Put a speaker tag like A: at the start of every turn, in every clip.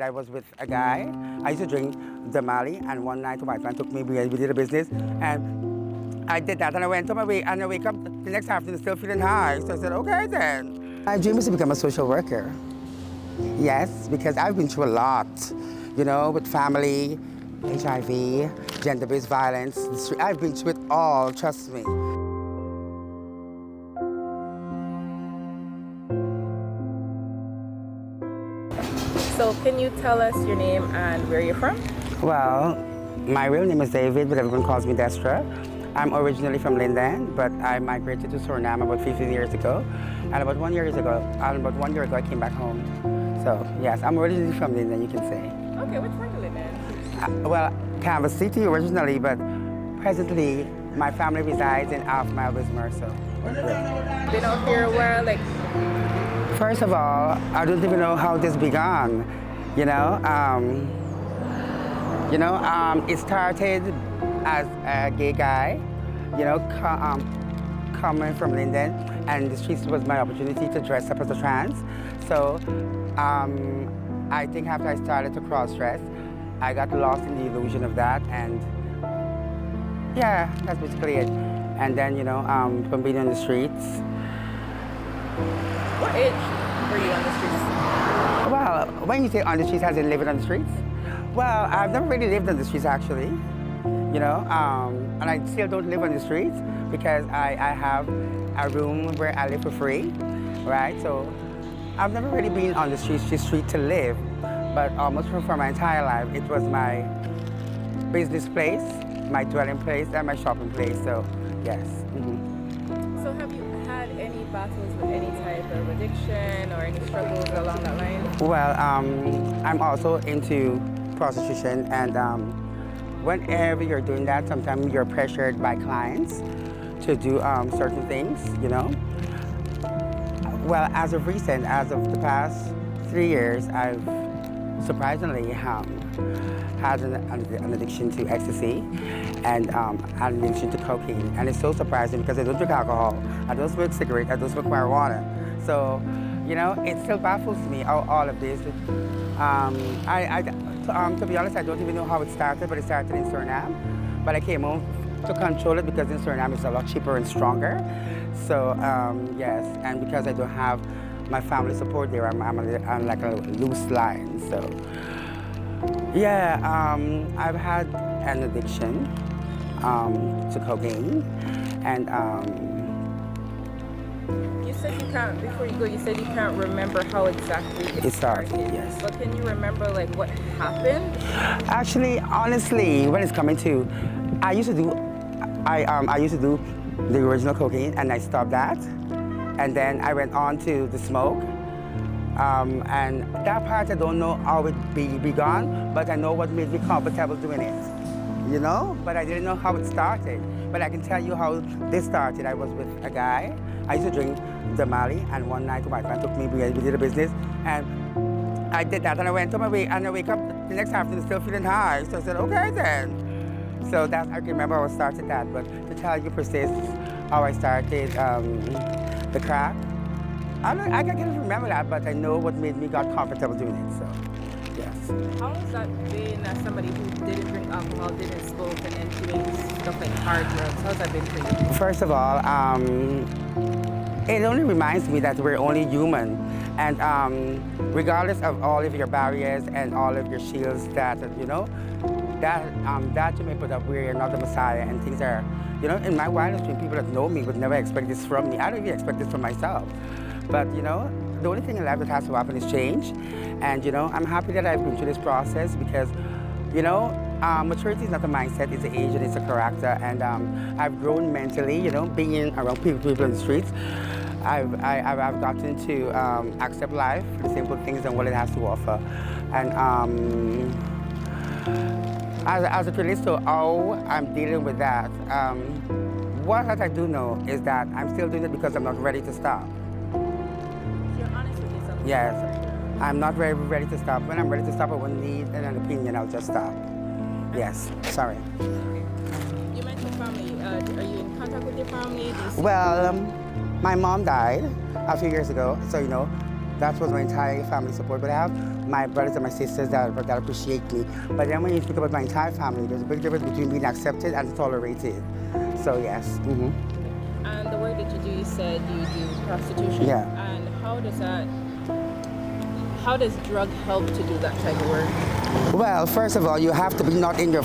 A: I was with a guy. I used to drink the Mali, and one night my friend took me. We did a business, and I did that, and I went on my way, and I wake up the next afternoon still feeling high. So I said, okay then. My dream is to become a social worker. Yes, because I've been through a lot, you know, with family, HIV, gender-based violence. I've been through it all, trust me.
B: So can you tell us your name and where you're from?
A: Well, my real name is David, but everyone calls me Destra. I'm originally from Linden, but I migrated to Suriname about 15 years ago. And about 1 year ago, I came back home. So yes, I'm originally from Linden, you can say.
B: Okay, which part of Linden?
A: Well, Canvas City originally, but presently my family resides in Half Mile Bismarck, so. Yeah.
B: Been out here a while, like.
A: First of all, I don't even know how this began, you know. It started as a gay guy, you know, coming from Linden, and the streets was my opportunity to dress up as a trans. So I think after I started to cross-dress, I got lost in the illusion of that, and yeah, that's basically it. And then, you know, from being on the streets.
B: What age were you on the streets?
A: Well, when you say on the streets, as in living on the streets? Well, I've never really lived on the streets, actually, you know, and I still don't live on the streets because I have a room where I live for free, right? So I've never really been on the street to live, but almost for my entire life, it was my business place, my dwelling place, and my shopping place, so yes. Mm-hmm.
B: So have you had any battles with any type of addiction or any struggles along that line?
A: Well, I'm also into prostitution, and whenever you're doing that, sometimes you're pressured by clients to do certain things, you know. Well, as of the past 3 years, I've surprisingly had an addiction to ecstasy and had an addiction to cocaine. And it's so surprising because I don't drink alcohol, I don't smoke cigarettes, I don't smoke marijuana. So, you know, it still baffles me, all of this. To be honest, I don't even know how it started, but it started in Suriname. But I came home to control it because in Suriname it's a lot cheaper and stronger. So, yes, and because I don't have my family support there, I'm like a loose line, so. Yeah, I've had an addiction to cocaine, and
B: you said you can't, before you go, you said you can't remember how exactly it started.
A: Yes.
B: But can you remember like what happened?
A: Actually, honestly, when it's coming to, I used to do the original cocaine, and I stopped that. And then I went on to the smoke. And that part, I don't know how it began, but I know what made me comfortable doing it, you know? But I didn't know how it started. But I can tell you how this started. I was with a guy. I used to drink the Mali, and one night my friend took me. We did a business, and I did that, and I went on my way, and I wake up the next afternoon still feeling high. So I said, okay then. So that, I can remember how I started that. But to tell you precisely how I started the crack, I can't remember that, but I know what made me got comfortable doing it, so, yes.
B: How has that been as somebody who didn't drink alcohol, didn't smoke, and then doing stuff like hard drugs? How's that been for you?
A: First of all, it only reminds me that we're only human, and regardless of all of your barriers and all of your shields that, you know, that you may put up where you're not the Messiah, and things are, you know, in my wildest dream, people that know me would never expect this from me. I don't even expect this from myself. But, you know, the only thing in life that has to happen is change. And, you know, I'm happy that I've been through this process because, you know, maturity is not a mindset, it's an age and it's a character. And I've grown mentally, you know, being around people in the streets. I've gotten to accept life, the simple things and what it has to offer. And as it relates to how I'm dealing with that, what I do know is that I'm still doing it because I'm not ready to stop. Yes, I'm not very ready to stop. When I'm ready to stop, I won't need an opinion, I'll just stop. Yes, sorry.
B: You mentioned family. Are you in contact with your family?
A: Well, my mom died a few years ago, so, you know, That was my entire family support. But I have my brothers and my sisters that appreciate me. But then when you speak about my entire family, there's a big difference between being accepted and tolerated. So yes.
B: And the work that you said you do prostitution.
A: Yeah.
B: And how does drug help to do that type of work?
A: Well, first of all, you have to be not in your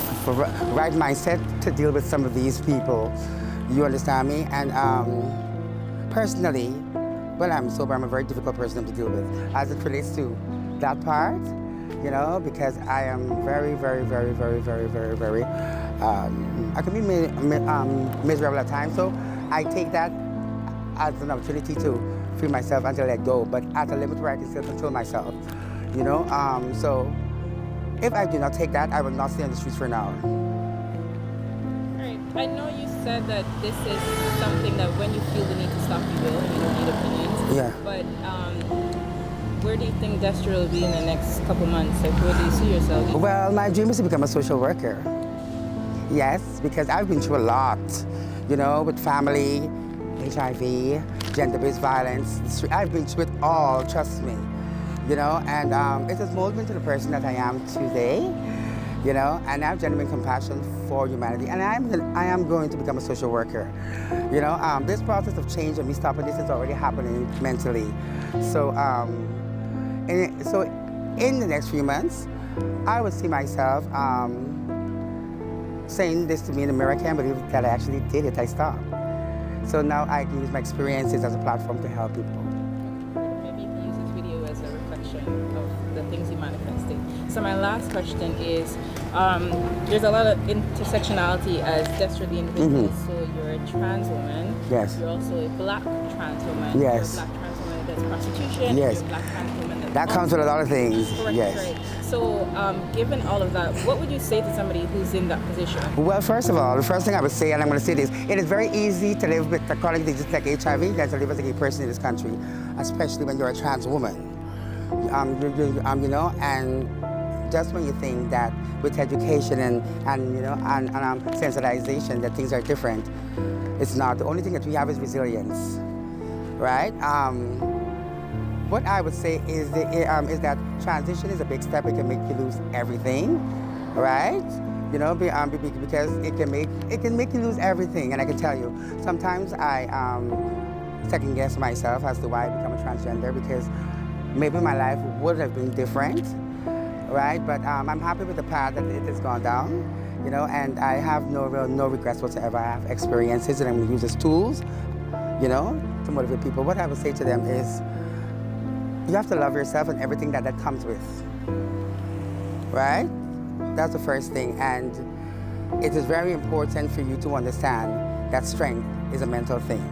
A: right mindset to deal with some of these people. You understand me? And personally, when I'm sober, I'm a very difficult person to deal with as it relates to that part, you know, because I am very, very, very, very, very, very, very, I can be miserable at times. So I take that as an opportunity to free myself and to let go, but at a limit where I can still control myself, you know? So if I do not take that, I will not stay on the streets for now.
B: Right. I know you said that this is something that when you feel the need to stop, you will, and you don't need opinions.
A: Yeah.
B: But where do you think Destra will be in the next couple months? Like, where do you see yourself?
A: Well, my dream is to become a social worker. Yes, because I've been through a lot, you know, with family, HIV, gender-based violence. I've been through it all, trust me, you know, and it has molded me to the person that I am today, you know, and I have genuine compassion for humanity, and I am going to become a social worker. You know, this process of change and me stopping this is already happening mentally. So, in the next few months, I would see myself saying this to me in the mirror. I can't believe that I actually did it, I stopped. So now I can use my experiences as a platform to help people.
B: Maybe you can use this video as a reflection of the things you manifested. So my last question is, there's a lot of intersectionality as Destra the individual. So you're a trans woman.
A: Yes.
B: You're also a black trans woman.
A: Yes.
B: You're a black trans woman that does prostitution.
A: Yes.
B: You're a black trans woman
A: that comes with a lot of things.
B: Correct,
A: yes.
B: Right. So given all of that, what would you say to somebody who's in that position?
A: Well, first of all, the first thing I would say, and I'm going to say this, it is very easy to live with a chronic disease like HIV than to live as a gay person in this country, especially when you're a trans woman. You know, and just when you think that with education and you know, and sensitization that things are different, it's not. The only thing that we have is resilience, right? What I would say is that transition is a big step. It can make you lose everything, right? You know, because it can make you lose everything. And I can tell you, sometimes I second guess myself as to why I become a transgender, because maybe my life would have been different, right? But I'm happy with the path that it has gone down, you know, and I have no regrets whatsoever. I have experiences and I'm going to use as tools, you know, to motivate people. What I would say to them is, you have to love yourself and everything that comes with, right? That's the first thing. And it is very important for you to understand that strength is a mental thing,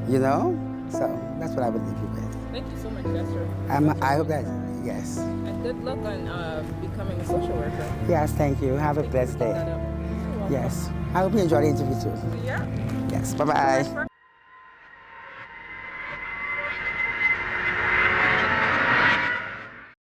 A: you know? So that's what I would leave you with.
B: Thank you so much, Destra.
A: I hope that, yes.
B: And good luck on becoming a social worker.
A: Yes, thank you. Have a blessed day. Yes. I hope you enjoyed the interview too.
B: Yeah.
A: Yes, bye-bye.